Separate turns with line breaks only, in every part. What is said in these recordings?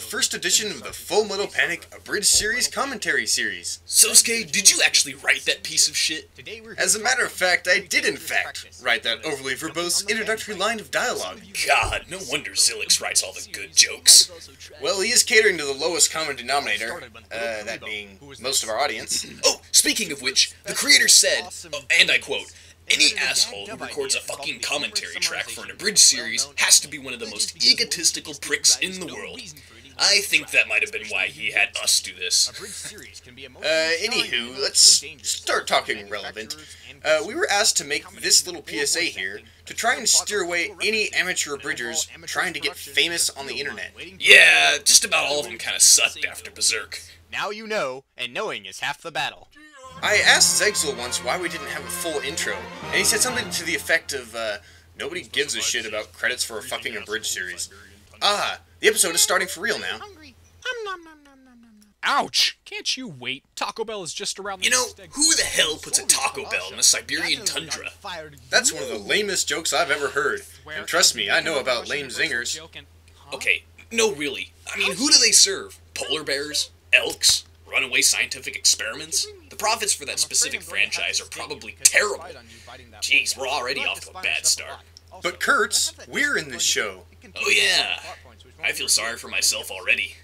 first edition of the Full Metal Panic Abridged Series Commentary Series.
Sousuke, did you actually write that piece of shit?
As a matter of fact, I did in fact write that overly verbose introductory line of dialogue.
God, no wonder Xyx writes all the good jokes.
Well, he is catering to the lowest common denominator, that being most of our audience.
Oh, speaking of which, the creator said, and I quote, "Any asshole who records a fucking commentary track for an abridged series has to be one of the most egotistical pricks in the world." I think that might have been why he had us do this.
Anywho, let's start talking relevant. We were asked to make this little PSA here to try and steer away any amateur abridgers trying to get famous on the internet.
Yeah, just about all of them kind of sucked after Berserk.
Now you know, and knowing is half the battle.
I asked xexyzl once why we didn't have a full intro, and he said something to the effect of, nobody gives a shit about credits for a fucking abridged series. Ah, the episode is starting for real now.
Ouch! Can't you wait? Taco Bell is just around the
You know, who the hell puts a Taco Bell in the Siberian tundra?
That's one of the lamest jokes I've ever heard, and trust me, I know about lame zingers.
Okay, no really. I mean, who do they serve? Polar bears? Elks? Runaway scientific experiments? The profits for that specific franchise are probably terrible. Jeez, we're already off to a bad start.
But Kurz, we're in this show.
Oh yeah, I feel sorry for myself already.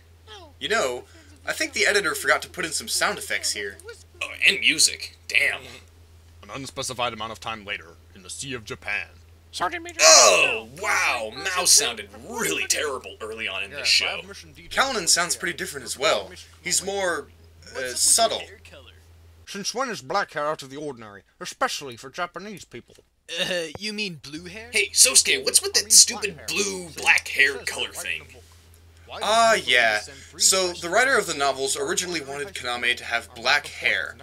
You know, I think the editor forgot to put in some sound effects here.
Oh, and music. Damn.
An unspecified amount of time later, in the Sea of Japan. Sergeant Major.
Oh, wow, Mao sounded really terrible early on in this show.
Kalinin sounds pretty different as well. He's more, subtle.
Since when is black hair out of the ordinary, especially for Japanese people?
You mean blue hair?
Hey, Sousuke, what's with that stupid blue-black hair color thing?
Ah, yeah. So, the writer of the novels originally wanted Kaname to have black hair.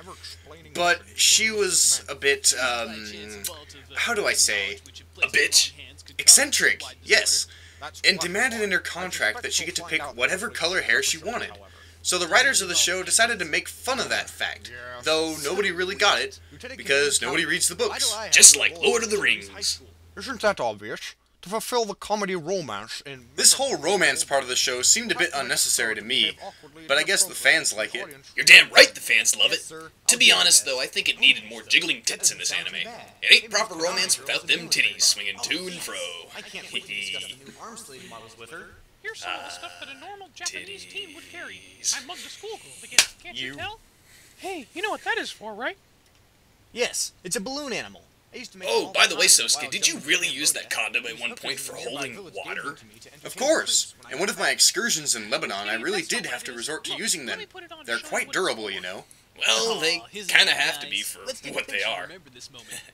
But she was a bit, how do I say?
A bitch?
Eccentric, yes. And demanded in her contract that she get to pick whatever color hair she wanted. So the writers of the show decided to make fun of that fact, though nobody really got it, because nobody reads the books.
Just like Lord of the Rings.
Isn't that obvious? To fulfill the comedy romance in...
This whole romance part of the show seemed a bit unnecessary to me, but I guess the fans like it.
You're damn right the fans love it. To be honest, though, I think it needed more jiggling tits in this anime. It ain't proper romance without them titties swinging to and fro.
Here's some of the stuff that a normal Japanese team would carry. I mugged a schoolgirl again. Can't you tell? Hey, you know what that is for, right?
Yes, it's a balloon animal. I used to make
Oh, by the way, Sousuke, did you really use that condom at one point for holding water?
Of course. In one of my excursions in Lebanon, I really did have to resort to using them. They're quite durable, you know.
Well, they kinda have to be for what they are.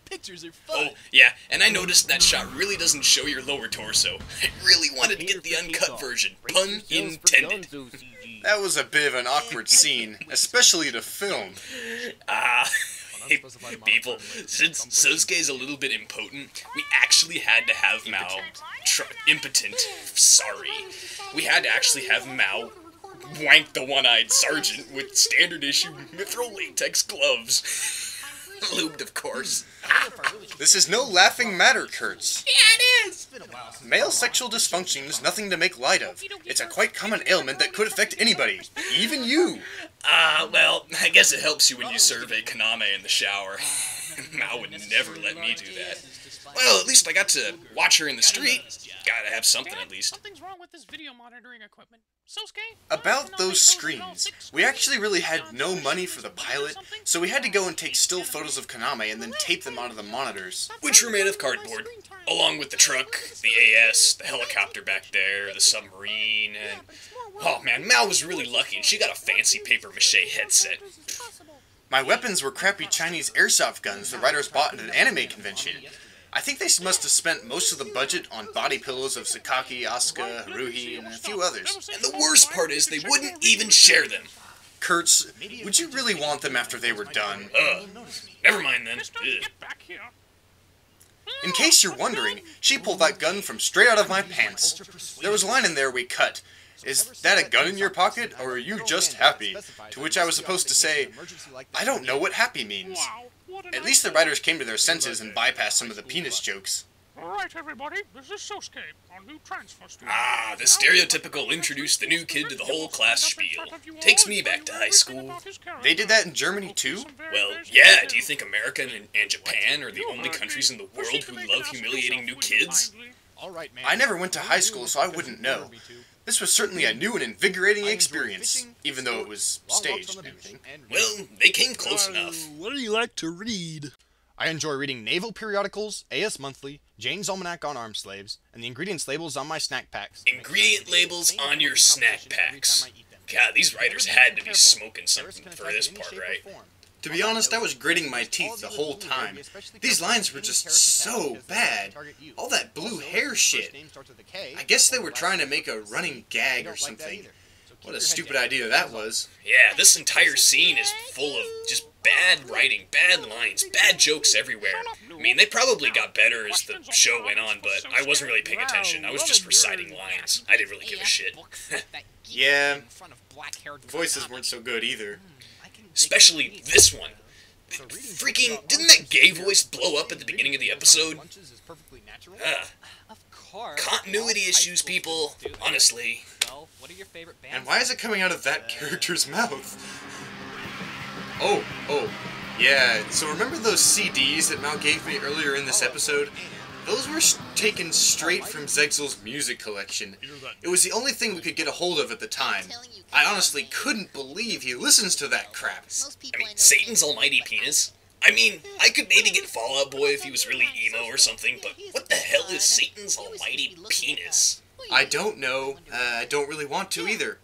Pictures are fun.
Oh, yeah, and I noticed that shot really doesn't show your lower torso. I really wanted to get the uncut version. Pun intended.
That was a bit of an awkward scene, especially to film.
People, since Sousuke's a little bit impotent, we actually had to have Mao... impotent. Sorry. We had to actually have Mao wank the one-eyed sergeant with standard-issue mithril latex gloves. Lubed, of course.
This is no laughing matter, Kurz.
Yeah, it is!
Male sexual dysfunction is nothing to make light of. It's a quite common ailment that could affect anybody, even you.
Well, I guess it helps you when you survey Kaname in the shower. Mao would never let me do that. Well, at least I got to watch her in the street. Gotta have something at least.
Something's wrong with this video monitoring equipment. Sousuke?
About those screens, we actually really had no money for the pilot, so we had to go and take still photos of Kaname and then tape them onto the monitors.
Which were made of cardboard, along with the truck, the AS, the helicopter back there, the submarine, and... Oh man, Mao was really lucky and she got a fancy papier-mâché headset.
My weapons were crappy Chinese airsoft guns the writers bought at an anime convention. I think they must have spent most of the budget on body pillows of Sakaki, Asuka, Haruhi, and a few others.
And the worst part is they wouldn't even share them.
Kurz, would you really want them after they were done?
Never mind then.
In case you're wondering, she pulled that gun from straight out of my pants. There was a line in there we cut. Is that a gun in your pocket, or are you just happy? To which I was supposed to say, I don't know what happy means. At least the writers came to their senses and bypassed some of the penis jokes.
Alright, everybody, this is Sousuke, our new transfer student.
Ah, the stereotypical introduce the new kid to the whole class spiel. Takes me back to high school.
They did that in Germany too?
Well, yeah, do you think America and Japan are the only countries in the world who love humiliating new kids?
Alright, man.
I never went to high school, so I wouldn't know. This was certainly a new and invigorating experience, even though it was staged and everything.
Well, they came close enough.
What do you like to read?
I enjoy reading naval periodicals, AS Monthly, Jane's Almanac on arm slaves, and the ingredients labels on my snack packs.
Ingredient labels on your snack packs. God, these writers had to be smoking something for this part, right?
To be honest, I was gritting my teeth the whole time. These lines were just so bad. All that blue hair shit. I guess they were trying to make a running gag or something. What a stupid idea that was.
Yeah, this entire scene is full of just bad writing, bad lines, bad jokes everywhere. I mean, they probably got better as the show went on, but I wasn't really paying attention. I was just reciting lines. I didn't really give a shit.
Yeah, voices weren't so good either.
Especially this one. Freaking, didn't that gay voice blow up at the beginning of the episode? Continuity issues, people. Honestly.
And why is it coming out of that character's mouth? Oh, yeah, so remember those CDs that Mal gave me earlier in this episode? Those were taken straight from xexyl's music collection. It was the only thing we could get a hold of at the time. I honestly couldn't believe he listens to that crap.
I mean, Satan's almighty penis? I mean, I could maybe get Fall Out Boy if he was really emo or something, but what the hell is Satan's almighty penis?
I don't know. I don't really want to either.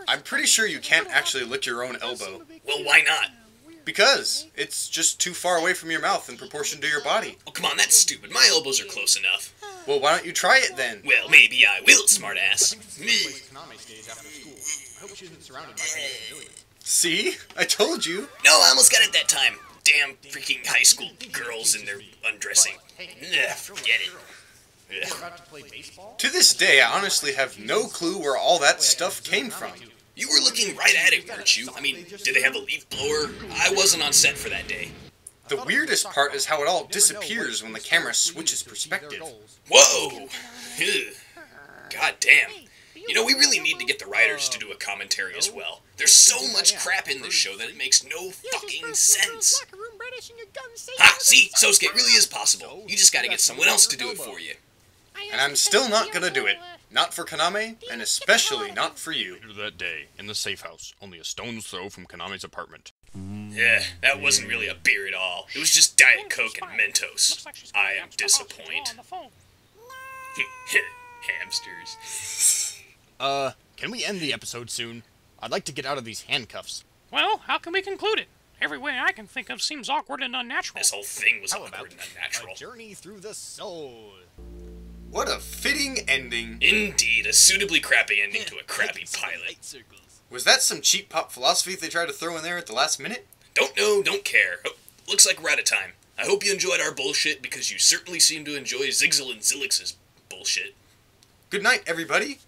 I'm pretty sure you can't actually lick your own elbow.
Well, why not?
Because it's just too far away from your mouth in proportion to your body.
Oh, come on, that's stupid. My elbows are close enough.
Well, why don't you try it then?
Well, maybe I will, smartass.
See? I told you.
No, I almost got it that time. Damn freaking high school girls and their undressing. Ugh, forget it.
To this day, I honestly have no clue where all that stuff came from.
You were looking right at it, weren't you? I mean, did they have a leaf blower? I wasn't on set for that day.
The weirdest part is how it all disappears when the camera switches perspective.
Whoa! Ugh. God damn. You know, we really need to get the writers to do a commentary as well. There's so much crap in this show that it makes no fucking sense. Ha! See? Sousuke, it really is possible. You just gotta get someone else to do it for you.
And I'm still not gonna do it. Not for Kaname, and especially not for you.
Later that day, in the safe house, only a stone's throw from Kaname's apartment.
Yeah, that wasn't really a beer at all. It was just Diet Coke and Mentos. I am disappointed. Hamsters.
Can we end the episode soon? I'd like to get out of these handcuffs.
Well, how can we conclude it? Every way I can think of seems awkward and unnatural.
This whole thing was awkward and unnatural.
A journey through the soul.
What a fitting ending.
Indeed, a suitably crappy ending to a crappy pilot.
Was that some cheap pop philosophy they tried to throw in there at the last minute?
Don't know, don't care. Oh, looks like we're out of time. I hope you enjoyed our bullshit, because you certainly seem to enjoy Xyxl and Xilix's bullshit.
Good night, everybody.